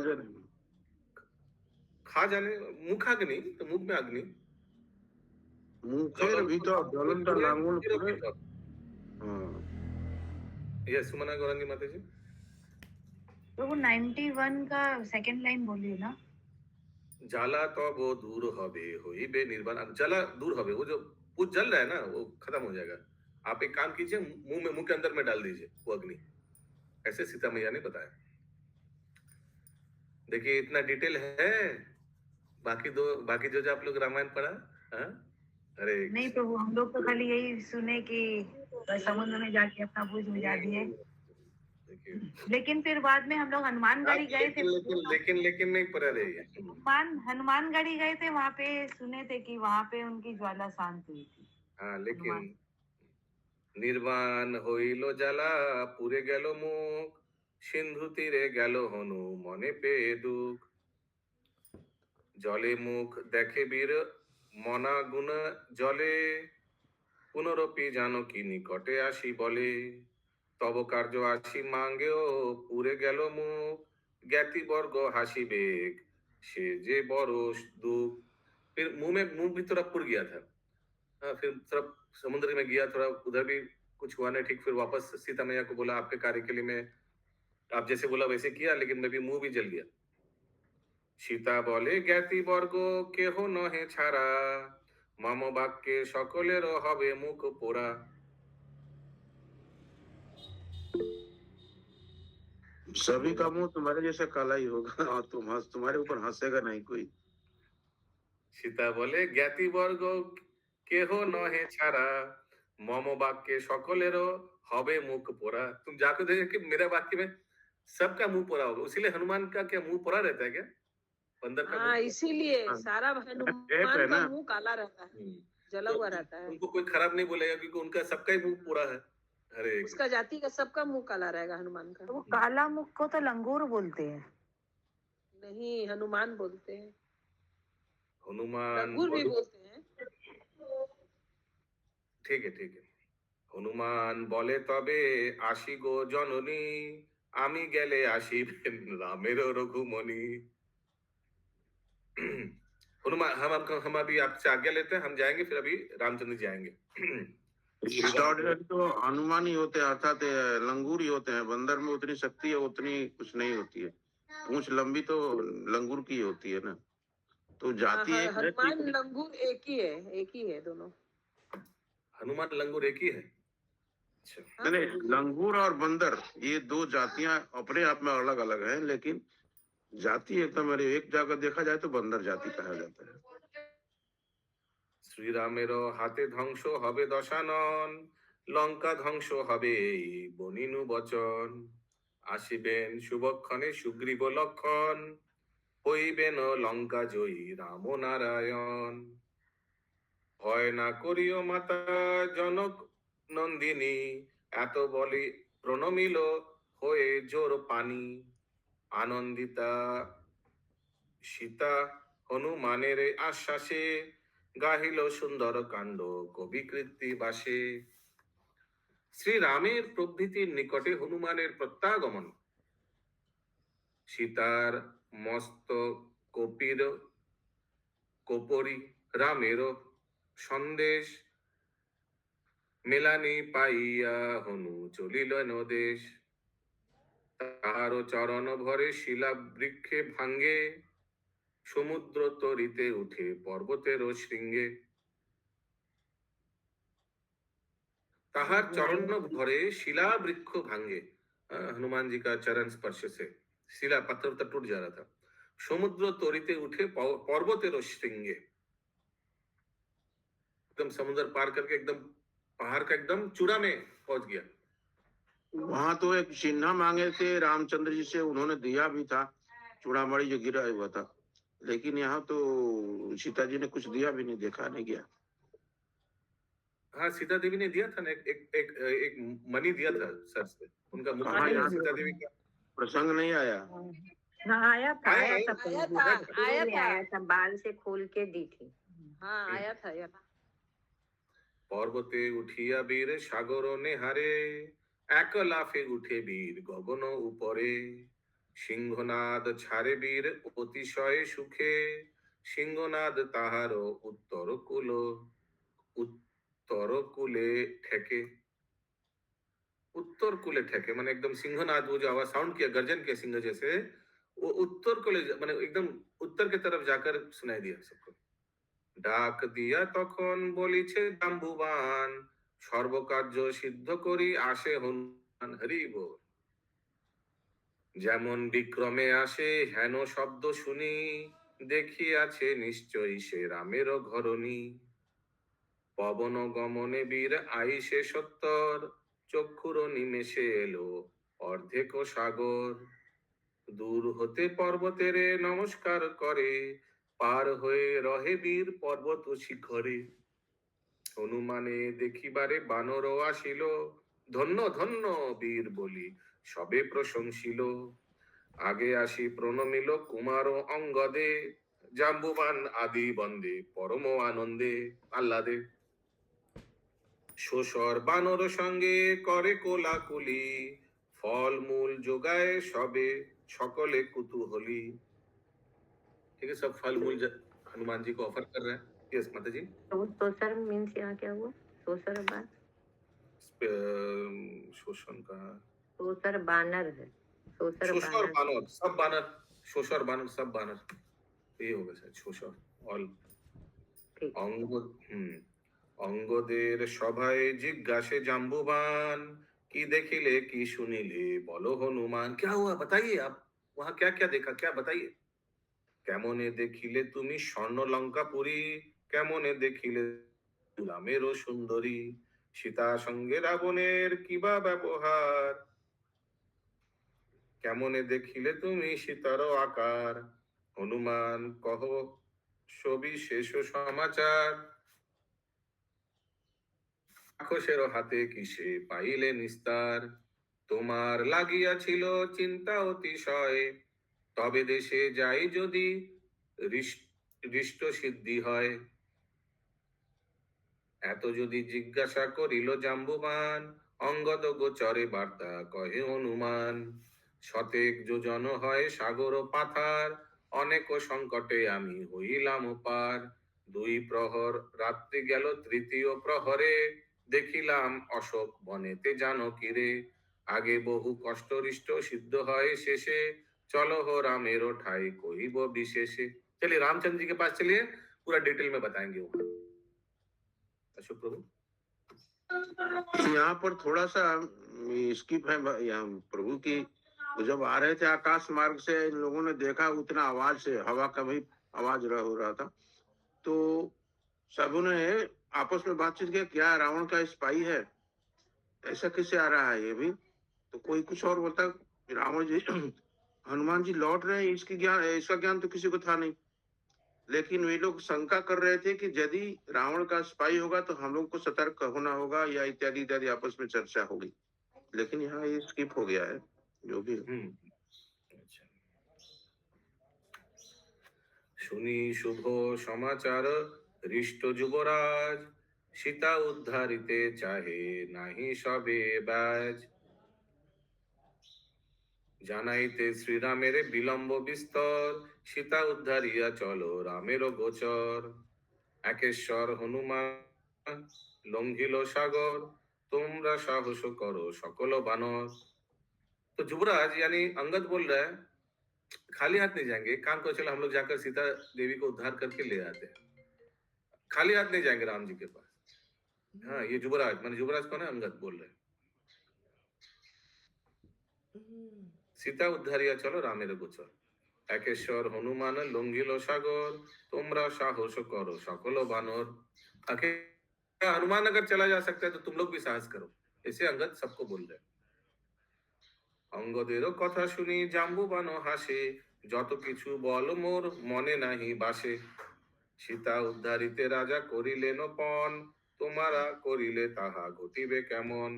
जाने, मुखाग्नि तो मुंह में अग्नि, मुखेर भीतर ज्वलंत लांगुल पूरे। यस, सुमना गौरंगी माता जी। तो वो 91 का सेकंड लाइन बोलिए ना। জ্বালা তব দূর হবে হইবে নির্বাণ। जला दूर হবে, वो जो कुछ जल रहा है ना, वो खत्म हो जाएगा। आप एक काम कीजिए, मुंह के अंदर में डाल दीजिए वो अग्नि। ऐसे सीता मैया ने बताया। देखिए, इतना डिटेल है। बाकी जो आप लोग रामायण पढ़ा। हाँ? अरे नहीं प्रभु, हम लोग तो खाली यही सुने कि समुद्र में जाके अपना भुज मिला दिए, लेकिन फिर बाद में हम लोग हनुमानगढ़ी गए थे। लेकिन नहीं पढ़ा रही। हनुमानगढ़ी गए थे, वहां पे सुने थे कि वहां पे उनकी ज्वाला शांत हुई थी। हाँ, लेकिन निर्वाण হইল জ্বালা পুরে গেল মুখ, সিন্ধু তীরে গেল হনু মনে পেয়ে দুঃখ। জলে মুখ দেখে বীর মনা গুণ জলে, পুনরপি জানকী নিকটে আসি বলে, তব কার্য আসি মাঙ্গেও পুরে গেল মুখ, জ্ঞাতিবর্গ हासिबेग से जे बड़ो दुख। फिर मुंह भी थोड़ा पुर गया था। हाँ, फिर थोड़ा समुद्र में गया, थोड़ा उधर भी कुछ हुआ नहीं ठीक। फिर वापस सीता मैया को बोला, आपके कार्य के लिए मैं, आप जैसे बोला वैसे किया, लेकिन मैं भी मुंह भी जल गया। सीता बोले, জ্ঞাতিবর্গ কেহ নহে ছাড়া, মম বাক্যে সকলের হবে মুখ পোড়া। सभी का मुंह तुम्हारे जैसा काला ही होगा और तुम्हारे ऊपर हंसेगा नहीं कोई। सीता बोले, জ্ঞাতিবর্গ কেহ নহে ছাড়া, মম বাক্যে সকলেরও হবে মুখ পোড়া। तुम जाकर देखो कि मेरे वाक्य में सबका मुंह पोड़ा होगा। इसीलिए हनुमान का क्या मुंह पोड़ा रहता है क्या? बंदर का हाँ, मुंह? इसीलिए हाँ, सारा गैप हनुमान है का ना। मुंह काला रहता है, हम्म, जला तो हुआ रहता है। उनको कोई खराब नहीं बोलेगा, क्योंकि उनका सबका ही मुंह पोड़ा है। अरे उसका जाति का सबका मुंह काला रहेगा हनुमान का। तो वो काला मुख को तो लंगूर बोलते हैं। नहीं, हनुमान बोलते हैं, हनुमान लंगूर भी बोलते हैं। ठीक है ठीक है। হনুমান বলে, তবে আসি গো জননী, আমি গেলে আসিবেন রামের রঘুমণি। हम अभी आपसे आज्ञा लेते हैं, हम जाएंगे, फिर अभी रामचंद्र जी आएंगे। एक्स्ट्राऑर्डिनरी तो हनुमान ही होते हैं, अर्थात लंगूर ही होते हैं। बंदर में उतनी शक्ति है, उतनी कुछ नहीं होती है। पूंछ लंबी तो लंगूर की होती है ना। तो हाँ, जाति एक है हनुमान कि लंगूर एक ही है दोनों। हनुमान लंगूर एक ही है? अच्छा, हाँ, नहीं, प्रभु जी। लंगूर और बंदर ये दो जातियां अपने आप में अलग अलग हैं, लेकिन जाति एकदम एक जगह देखा जाए तो बंदर जाति कहा जाता है। শ্রীরামেরও হাতে ধ্বংস হবে দশানন, লঙ্কা ধ্বংস হবে এই বনিনু বচন। আসিবেন শুভক্ষণে সুগ্রীব লক্ষণ, হইবেন লঙ্কা জয়ী রাম নারায়ণ। ভয় না করিও মাতা জনক নন্দিনী, এত বলি প্রণমিল হয়ে জোর পানি। আনন্দিতা সীতা হনুমানের আশ্বাসে, গাহিল সুন্দর কাণ্ড কবি কীর্তি বাসে। শ্রীরামের প্রভৃতির নিকটে হনুমানের প্রত্যাগমন, সীতার মস্ত কপির কোপরি রামের সন্দেশ, মেলানি পাইয়া হনু চলিলেন দেশ। তাহার চরণ ভরে শিলা বৃক্ষে ভাঙ্গে, সমুদ্র তরিতে উঠে পর্বতের শৃঙ্গে। ताहार चरण भरे शिला वृक्ष भांगे। हनुमान जी का चरण स्पर्श से शिला पत्थर तो टूट जा रहा था। समुद्र तोरिते उठे पर्वतेर शृंगे, एकदम समुद्र पार करके एकदम पहाड़ का एकदम चूड़ा में पहुंच गया। वहां तो एक चिन्ह मांगे थे रामचंद्र जी से, उन्होंने दिया भी था, चूड़ामणि जो गिरा हुआ था। लेकिन यहाँ तो सीता जी ने कुछ दिया भी नहीं, देखा नहीं गया। हाँ, सीता देवी ने दिया था ना, एक मणि दिया था सर से उनका मुख। कहाँ यहाँ सीता देवी का प्रसंग नहीं आया। हाँ, आया था आया आया था, बाल से खोल के दी थी। हाँ, आया था। पर्वते उठिया वीर सागर नेहारे, एक लाफे उठे वीर गगन उपरे। सिंहनाद छाड़े वीर अतिशय सुखे, सिंहनाद ताहार उत्तर कुले ठेके। उत्तर कुले ठेके माने एकदम सिंहनाद, वो जो आवाज साउंड किया गर्जन के सिंह जैसे, वो उत्तर कुले माने एकदम उत्तर की तरफ जाकर सुनाई दिया सबको। ডাক দিয়া তখন বলিছে জাম্বুবান, সর্বকার্য সিদ্ধ করি আসে হনুমান। হরি বল। যেমন বিক্রমে আসে হেন শব্দ শুনি, দেখিয়াছে নিশ্চয়ই সে রামের ঘরণী। পবন গমনে বীর আইসে সত্তর, চক্ষুর নিমেষে এলো অর্ধেক সাগর। দূর হতে পর্বতেরে নমস্কার করে, পার হয়ে রহে বীর পর্বত শিখরে। হনুমানে দেখিবারে বানর আসিল, ধন্য ধন্য বীর বলি সবে প্রশংসিল। আগে আসি প্রণমিল কুমার অঙ্গদে, জাম্বুবান আদি বন্দে পরম আনন্দে আহ্লাদে। শোষর বানর সঙ্গে করে কোলাকুলি, ফল মূল जोगाए সবে সকলে कुतूहली। ठीक है, सब फल मूल हनुमान जी को ऑफर कर रहे हैं। यस माता जी। तो सोसर मीन्स यहाँ क्या हुआ? सोसर बान शोषण का सोसर बानर है। सोसर शोषर बानर बानर, सब बानर, शोषर बानर, सब बानर, ये होगा शायद शोषर ऑल। ठीक। অঙ্গদের সভায় জিজ্ঞাসে জাম্বুবান, কি দেখিলে কি শুনিলে বলো হনুমান। क्या हुआ बताइए आप, वहां क्या क्या देखा, क्या बताइए। কেমনে দেখিলে তুমি স্বর্ণ লঙ্কাপুরী, কেমনে দেখিলে রামেরও সুন্দরী, সীতা সঙ্গে রাবণের কিবা ব্যবহার, কেমনে দেখিলে তুমি সীতারও আকার, হনুমান কহ সবিশেষ সমাচার, রাক্ষসেরও হাতে কিসে পাইলে নিস্তার, তোমার লাগিয়াছিল চিন্তা অতিশয়, তবে দেশে যাই যদি হৃষ্ট সিদ্ধি হয়। এত যদি জিজ্ঞাসা করিল জাম্বুবান, অঙ্গদ গোচরে বার্তা কহে হনুমান, শতেক যোজন হয় সাগর পাথার, অনেক সংকটে আমি হইলাম পার, দুই প্রহর রাত্রি গেল তৃতীয় প্রহরে, দেখিলাম অশোক বনেতে জানকী রে, আগে বহু কষ্ট হৃষ্ট সিদ্ধ হয় শেষে, चलो हो रामेरो ठाई कोई वो विशेषे। चलिए रामचंद्र जी के पास चलिए, पूरा डिटेल में बताएंगे वो। अशोक प्रभु यहाँ पर थोड़ा सा स्किप है यहाँ प्रभु की। जब आ रहे थे आकाश मार्ग से, इन लोगों ने देखा उतना आवाज से, हवा का भी आवाज हो रहा था, तो सबों ने आपस में बातचीत किया, क्या रावण का स्पाई है, ऐसा कैसे आ रहा है ये भी। तो कोई कुछ और बोलता, रावण जी हनुमान जी लौट रहे हैं, इसका ज्ञान तो किसी को था नहीं। लेकिन वे लोग शंका कर रहे थे कि यदि रावण का स्पाई होगा तो हम लोग को सतर्क होना होगा, या इत्यादि इत्यादि आपस में चर्चा होगी। लेकिन यहाँ ये स्किप हो गया है जो भी। अच्छा। শুনি শুভ সমাচার হৃষ্ট যুবরাজ, সীতা উদ্ধারিতে চাহে নাহি সবে বাজ, জানাইতে শ্রীরামের বিলম্ব বিস্তর, সীতা উদ্ধারিয়া চলো রামের গোচর, একেশ্বর হনুমান লঙ্ঘিল সাগর, তোমরা সাহস করো সকল বানর। तो युवराज यानी अंगद बोल रहा है, खाली हाथ नहीं जाएंगे, काम को चलो हम लोग जाकर सीता देवी को उद्धार करके ले आते हैं, खाली हाथ नहीं जाएंगे राम जी के पास। हाँ, ये युवराज माने युवराज कौन है? अंगद बोल रहे हैं, सीता उद्धारिया चलो रामेर गोचर, एकेश्वर हनुमान लंघिल सागर, तुमरा साहस करो सकल बानर। अकेला हनुमान अगर चला जा सकता है तो तुम लोग भी साहस करो, ऐसे अंगद सबको बोल रहे हैं। অঙ্গদেরও কথা শুনি জাম্বুবান হাসে, যত কিছু বল মোর মনে নাহি বাসে, সীতা উদ্ধারিতে রাজা করিলেন পণ, তোমারা করিলে তাহা ঘটিবে কেমন,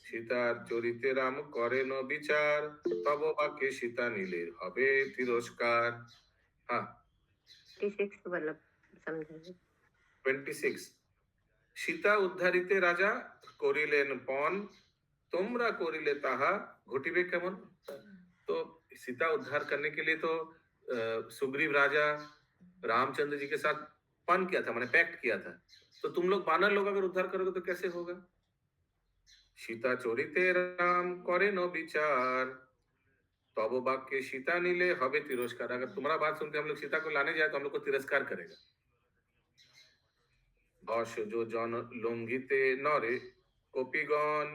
সীতার চরিতে রাম করেন বিচার, তব বাক্যে সীতা নিলে হবে তিরস্কার। हाँ 26 वाला समझाइए। 26 সীতা উদ্ধারিতে রাজা করিলেন পণ, তোমরা করিলে তাহা ঘটিবে কেমন। तो सीता उद्धार करने के लिए तो सुग्रीव राजा रामचंद्र जी के साथ पन किया था, मैंने पैक्ट किया था, तो तुम लोग बानर लोग अगर उद्धार करोगे तो कैसे होगा। सीता चोरीते राम करे नो विचार, तब वाक्य सीता नीले हवे तिरस्कार। अगर तुम्हारा बात सुनते हम लोग सीता को लाने जाए तो हम लोग को तिरस्कार करेगा। 10 যোজন লঙ্ঘিতে নরে কপিগণ,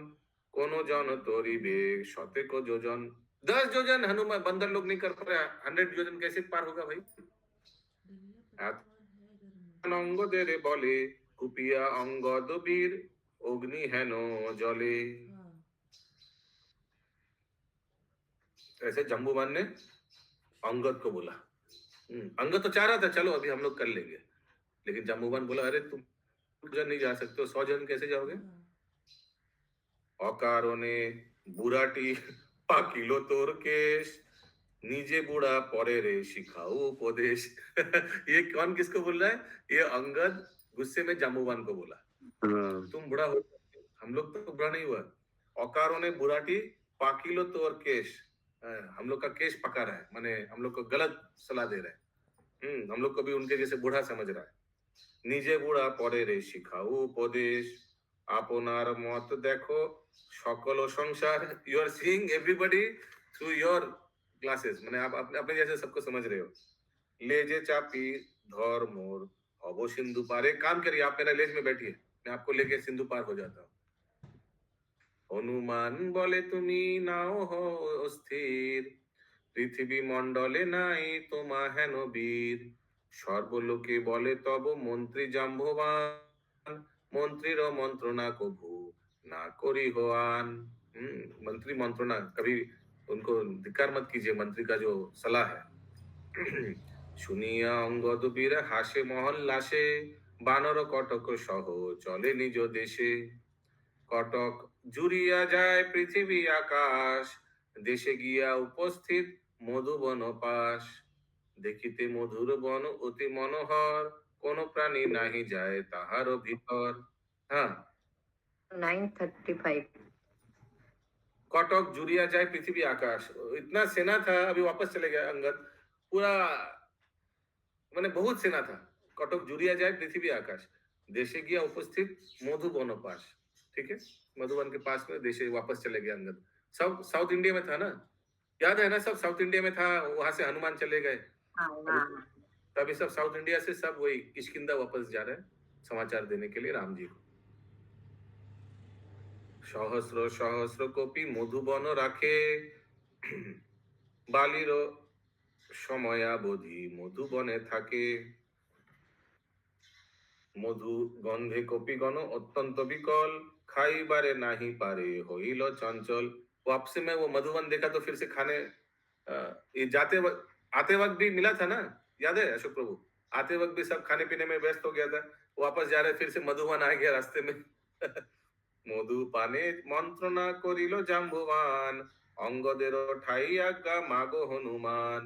কোন জন তরিবে শতেক যোজন। 10 যোজন हनुमान बंदर लोग नहीं कर पा रहे, 100 যোজন कैसे पार होगा भाई। অঙ্গদের বলে কুপিয়া অঙ্গদ বীর, অগ্নি হেন জলে। ऐसे जम्बूबान ने अंगद को बोला। अंगद तो चाह रहा था चलो अभी हम लोग कर लेंगे, लेकिन जम्बूबान बोला अरे तुम जन नहीं जा सकते हो, 100 जन कैसे जाओगे। অকারণে বুড়াটি পাকিল তোর কেশ, নিজে বুড়া পরে রে শিখাओ उपदेश। ये कौन किसको बोल रहा है? ये अंगद गुस्से में जाम्बूबान को बोला। तुम बुरा हो, हम लोग तो बुरा नहीं हुआ। औकारों ने बुराटी पाकिलो तो और केश, हम लोग का केश पका रहा है, माने हम लोग को गलत सलाह दे रहा है। हम लोग को भी उनके जैसे बूढ़ा समझ रहा है। নিজে বুড়া পরেরে শিখাও উপদেশ, আপনার মত দেখো সকল সংসার। You are seeing everybody through your glasses, माने आप अपने अपने जैसे सबको समझ रहे हो। लेजे चापी धर मोर हब सिंधु पार। एक काम करिए, आप मेरा लेज में बैठिए, मैं आपको लेके सिंधु पार हो जाता हूँ। হনুমান বলে তুমি নাও হো অস্থির, পৃথিবী মণ্ডলে নাই তোমা হেন বীর। সর্বলোকে বলে তব মন্ত্রী জাম্ববান, মন্ত্রীর মন্ত্রণা কভু না করি হোয়ান। मंत्री मंत्रणा कभी उनको धिक्कार मत कीजिए, मंत्री का जो सलाह है। শুনিয়া অঙ্গদ বীর হাসে মহল্লাসে, বানর কটক সহ চলে নিজ দেশে। কটক জুড়িয়া যায় পৃথিবী আকাশ, দেশে গিয়া উপস্থিত মধুবন পাশ। দেখিতে মধুর বন অতি মনোহর, কোন প্রাণী নাহি যায় তাহার ভিতর। हाँ, 9:35। कटक जुड़िया जाए पृथ्वी आकाश। इतना सेना था, अभी वापस चले गया अंगद। पूरा मैंने बहुत सेना था। कटक जुड़िया जाए पृथ्वी आकाश, देशे गया उपस्थित मधुबन पास। ठीक है, मधुबन के पास में देशे वापस चले गए अंगद। सब साउथ इंडिया में था ना, याद है ना, सब साउथ इंडिया में था। वहां से हनुमान चले गए, तभी सब साउथ इंडिया से सब वही किष्किंधा वापस जा रहे हैं समाचार देने के लिए राम जी को। সহস্র সহস্র কপি মধুবন রাখে, বালির সময়াবধি মধুবনে থাকে। মধু গন্ধে কপিগণ অত্যন্ত বিকল, খাইবারে নাহি পারে হইল চঞ্চল। वापसी में वो मधुबन देखा तो फिर से खाने, ये आते वक्त भी मिला था ना, याद है अशोक प्रभु? आते वक्त भी सब खाने पीने में व्यस्त हो गया था। वापस जा रहे फिर से मधुबन आ गया रास्ते में। মধু পানে মন্ত্রণা করিল জাম্বুবান, অঙ্গদের ঠাই আজ্ঞা মাগো হনুমান।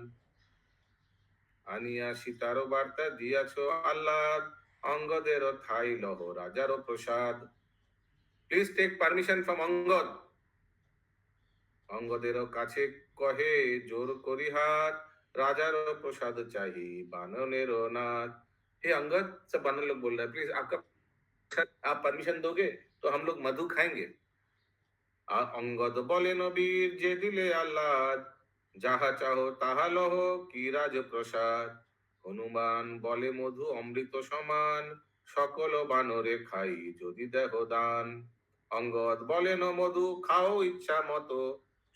আনিয়া সীতার বার্তা দিয়াছ আহ্লাদ, অঙ্গদের ঠাই লহ রাজার প্রসাদ। Please take permission from Angad. অঙ্গদের কাছে কহে জোর করি হাত, राजार प्रसाद चाहिए बाननेर नाथ। हे अंगद, सब बानर लोग बोल रहे हैं, प्लीज आप परमिशन दोगे तो हम लोग मधु खाएंगे। अंगद बोले नबीर जे दिले आह्लाद, যাহা চাহো তাহা লহ কি রাজ প্রসাদ। হনুমান বলে মধু অমৃত সমান, সকল বানরে খাই যদি দেহ দান। অঙ্গদ বলেন মধু খাও ইচ্ছা মতো,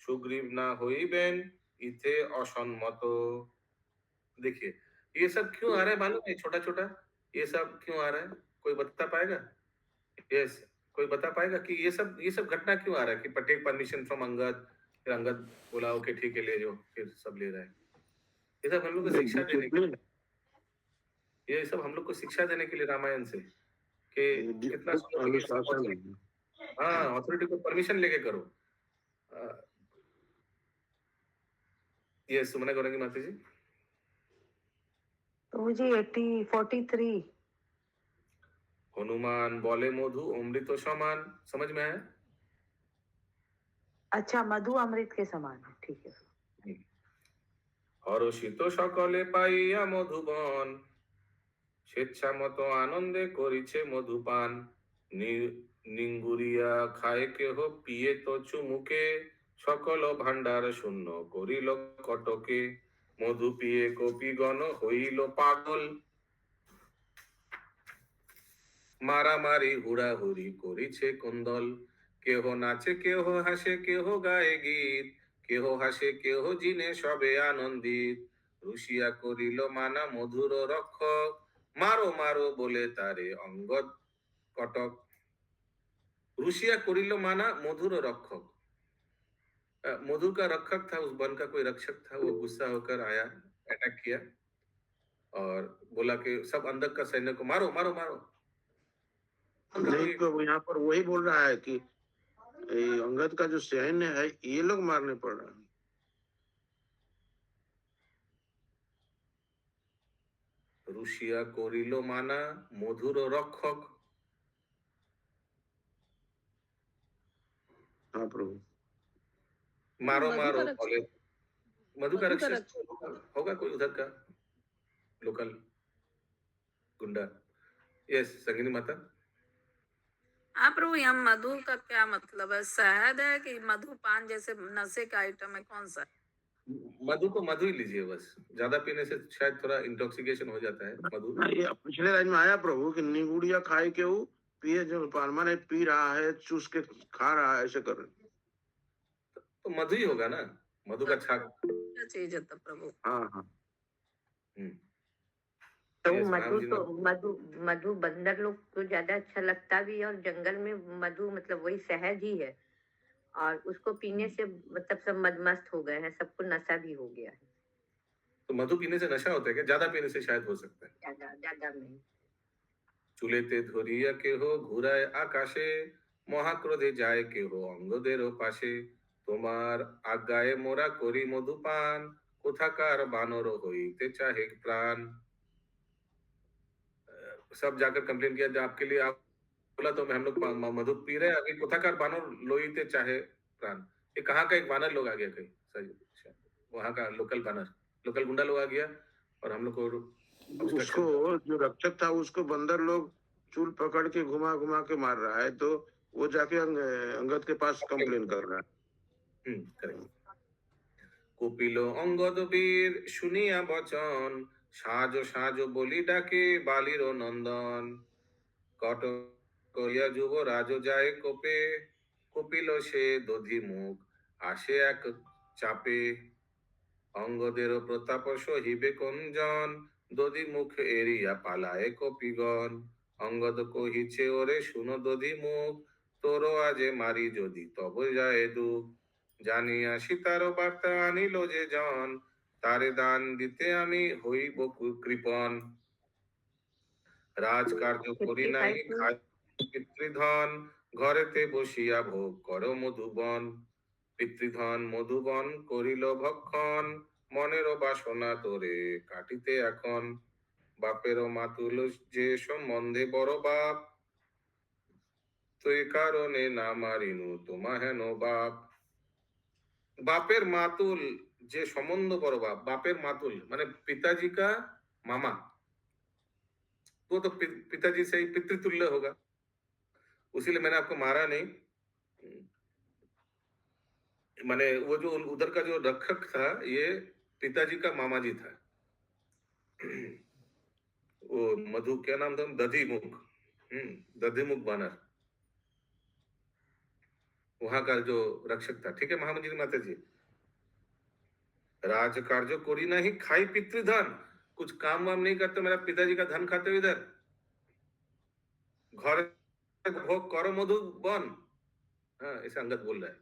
সুগ্রীব না হইবেন इथे असम्मत। देखिए ये सब क्यों आ रहा है मालूम है? छोटा छोटा ये सब क्यों आ रहा है, कोई बता पाएगा? यस, कोई बता पाएगा कि ये सब घटना क्यों आ रहा है कि टेक परमिशन फ्रॉम अंगद, फिर अंगद बोला ओके ठीक है ले जाओ, फिर सब ले रहा है। ये सब हम लोग को शिक्षा देने के लिए, ये सब हम लोग को शिक्षा देने के लिए रामायण से कि कितना हाँ अथॉरिटी को परमिशन लेके करो। ये सुमना गौरंगी माता जी। तो मुझे 43। हनुमान बोले मधु अमृत समान, समझ में आया? अच्छा, मधु अमृत के समान है, ठीक है। হরষিত সকলে পাইয়া মধুবন, স্বেচ্ছা মতো আনন্দে করিছে মধুপান। নিঙ্গুরিয়া খায় কেহ পিয়ে তো চুমুকে, সকল ভান্ডার শূন্য করিল কটকে। মধু পিয়ে কপিগণ হইল পাগল, মারামারি হুড়াহুড়ি করিছে কুন্দল। কেহ নাচে কেহ হাসে কেহ গায়ে গীত, কেহ হাসে কেহ জিনে সবে আনন্দিত। রুষিয়া করিল মানা মধুর রক্ষক, মারো মারো বলে তারে অঙ্গদ কটক। রুষিया करिलो माना मधुर रक्षक, मधु का रक्षक था, उस वन का कोई रक्षक था, वो गुस्सा होकर आया, अटैक किया और बोला कि सब अंधक का सैन्य को मारो मारो मारो। नहीं तो यहाँ पर वही बोल रहा है कि अंगद का जो सैन्य है ये लोग मारने पड़ रहे हैं। রুষিয়া করিল মানা মধুর রক্ষক, हाँ प्रभु। मारो मधु का मारो रक्षक बोले मधु का मधु का रक्षस रक्षक होगा कोई उधर का लोकल गुंडा। यस संगिनी माता। हाँ प्रभु, यहाँ मधु का क्या मतलब है? शहद है कि मधुपान जैसे नशे का आइटम है? कौन सा? मधु को मधु ही लीजिए बस, ज्यादा पीने से शायद थोड़ा इंटॉक्सिकेशन हो जाता है मधु। ये पिछले लाइन में आया प्रभु कि निगुड़िया खाए के वो पिए जो पान माने पी रहा है, चूस के खा रहा है, ऐसे कर रहे। तो मधु ही होगा ना, मधु का छाक। क्या चीज है तब प्रभु? हाँ हाँ। तो यस मधु राम जी तो ने मधु बंदर लोग को ज्यादा अच्छा लगता भी है, और जंगल में मधु मतलब वही शहद ही है, और उसको पीने से मतलब सब मदमस्त हो गए हैं, सबको नशा भी हो गया है। तो मधु पीने से नशा होता है क्या? ज्यादा पीने से शायद हो सकता है। ज्यादा ज्यादा नहीं। চুলেতে ধরিয়া কেহ ঘুরায় আকাশে, মহাক্রোধে যায় কেহ অঙ্গদেরও পাশে, তোমার আজ্ঞায় মোরা করি মধুপান, কোথাকার বানর হইতে চাহে প্রাণ। सब जाकर कंप्लेन किया, आपके लिए आप बोला तो हम लोग मधु पी रहे हैं, अभी कोथाकार बानर लोईते चाहे प्राण। ये कहाँ का एक बानर लोग आ गया कहीं सही, वहां का लोकल बानर, लोकल गुंडा लोग आ गया और हम लोग को उसको जो रक्षक था उसको बंदर लोग चूल पकड़ के घुमा घुमा के मार रहा है, तो वो जाके अंगद के पास कंप्लेन कर रहा है। करेक्ट। কপিল অঙ্গদ বীর শুনিয়া বচন, সাজ সাজ বলি ডাকে বালির নন্দন, কট করিয়া যুবরাজ যায় কোপে, কপিল সে দধি মুখ আসে এক চাপে, অঙ্গদের প্রতাপ সহিবে কোনজন, দধি মুখ এড়িয়া পালায় কপিগণ, অঙ্গদ কহিছে ওরে শুনো দধি মুখ, তোর আজে মারি যদি তব যায় দুঃখ, জানিয়া সীতার বার্তা আনিল যে জন, তারে দান দিতে আমি হইব কৃপণ, রাজকার্য করি নাই খাই পিতৃধন, ঘরেতে বসিয়া ভোগ কর মধুবন, পিতৃধন মধুবন করিল ভক্ষণ, মনেরও বাসনা তোরে কাটিতে এখন, বাপেরও মাতুল যে সম্বন্ধে বড় বাপ, তো এ কারণে না মারিনু তোমা হেন বাপ। बापेर मातुल जे संबंध बड़ो बाप, बापेर मातुल माने पिताजी का मामा, वो तो पिताजी से ही पितृतुल्य होगा, उसीलिए मैंने आपको मारा नहीं। माने वो जो उधर का जो रक्षक था ये पिताजी का मामा जी था। वो मधु क्या नाम था? दधिमुख, दधिमुख बानर, वहां का जो रक्षक था। ठीक है महामंत्री माता जी। राज कार्य कोरी नहीं खाई पितृधन, कुछ काम वाम नहीं करते, मेरा पिताजी का धन खाते हो इधर, घर भोग करो मधुबन। हाँ ऐसे अंगद बोल रहा है।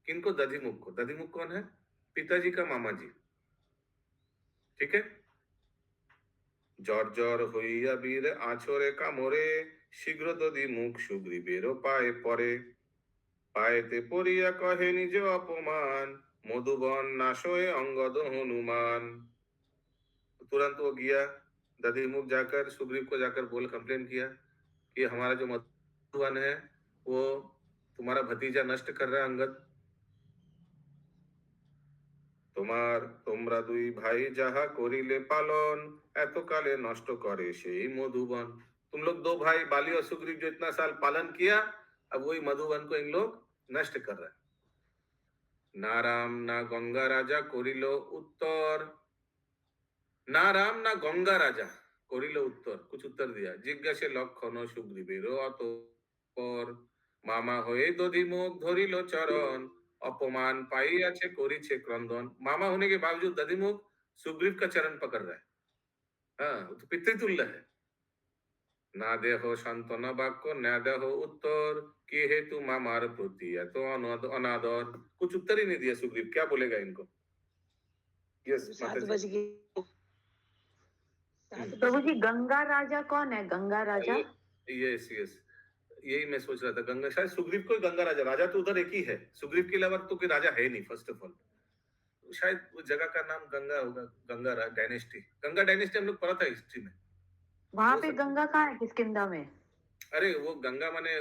किनको? दधिमुख को। दधिमुख कौन है? पिताजी का मामा जी। ठीक है। জ্বর জ্বর হইয়া বীর আছরে কামরে, শীঘ্র দধিমুখ সুগ্রীবেরও পায়ে পড়ে, পায়েতে পড়িয়া কহে নিজ অপমান, मधुबन नाशोए अंगद हनुमान। तुरंत वो गया दधिमुख जाकर सुग्रीव को जाकर बोल कंप्लेन किया कि हमारा जो मधुबन है वो तुम्हारा भतीजा नष्ट कर रहा है अंगद, তোমার তোমরা দুই ভাই যাহা করিলে পালন, এত কালে নষ্ট করে সেই मधुबन। तुम लोग दो भाई बाली और सुग्रीव जो इतना साल पालन किया, अब वही मधुबन को इन लोग नष्ट कर रहा है। ना राम ना गंगा राजा करिल उत्तर, ना राम ना गंगा राजा करिल उत्तर, कुछ उत्तर दिया। जिज्ञासे लक्षण सुग्रीवेर अतःपर, मामा हये दधिमुख धरिल चरण, अपमान पाइयाछे करिछे क्रंदन। मामा होने के बावजूद दधिमुख सुग्रीव का चरण पकड़ रहा है। हाँ तो पितृतुल्य है। ना देह सांत्वना वाक्य ना देह उत्तर, कि हेतु मामार प्रति तो अनादर, कुछ उत्तर ही नहीं दिया सुग्रीव, क्या बोलेगा इनको। यस 7 बज गए। प्रभु जी गंगा राजा कौन है? गंगा राजा? यस यस यही मैं सोच रहा था, गंगा शायद सुग्रीव को गंगा राजा, राजा तो उधर एक ही है, सुग्रीव के अलावा तो कोई राजा है नहीं। फर्स्ट ऑफ ऑल शायद उस जगह का नाम गंगा होगा, गंगा डायनेस्टी। गंगा डायनेस्टी हम लोग पढ़ा था हिस्ट्री में। वहां पे गंगा कहाँ है? किष्किंधा में? अरे वो गंगा माने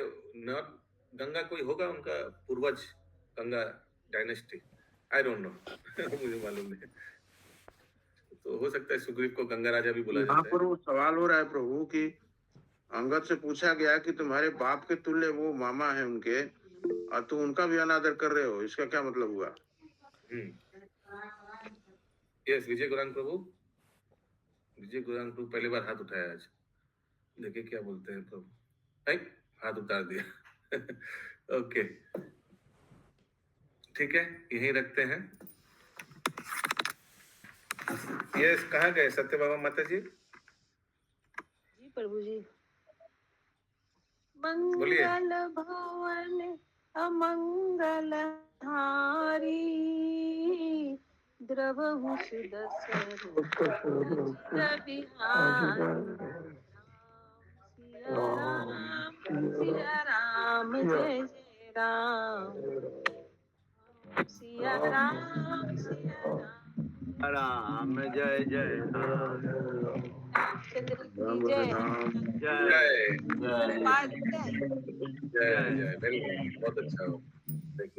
गंगा कोई होगा उनका पूर्वज, Ganga dynasty, I don't know मुझे मालूम नहीं। तो हो सकता है सुग्रीव को गंगा राजा भी बोला यहाँ जाता पर है। वो सवाल हो रहा है प्रभु कि अंगद से पूछा गया कि तुम्हारे बाप के तुल्य वो मामा है उनके और तुम उनका भी अनादर कर रहे हो, इसका क्या मतलब हुआ? यस विजय गुरांग प्रभु, विजय गुरांग प्रभु पहली बार हाथ उठाया आज, देखिए क्या बोलते हैं प्रभु। नहीं, हाथ उतार दिया ओके ठीक है, यहीं रखते हैं। यस कहाँ गए सत्य बाबा माता जी? जी प्रभु जी। बोलिए। मंगल भवन अमंगल हारी द्रवहु सुदसरु बिहारी सिया राम जय जय राम सिया राम राम जय जय राम चंद्र की राम जय राम जय धन्यवाद जय जय जय वेरी गुड, बहुत अच्छा हो। देखिए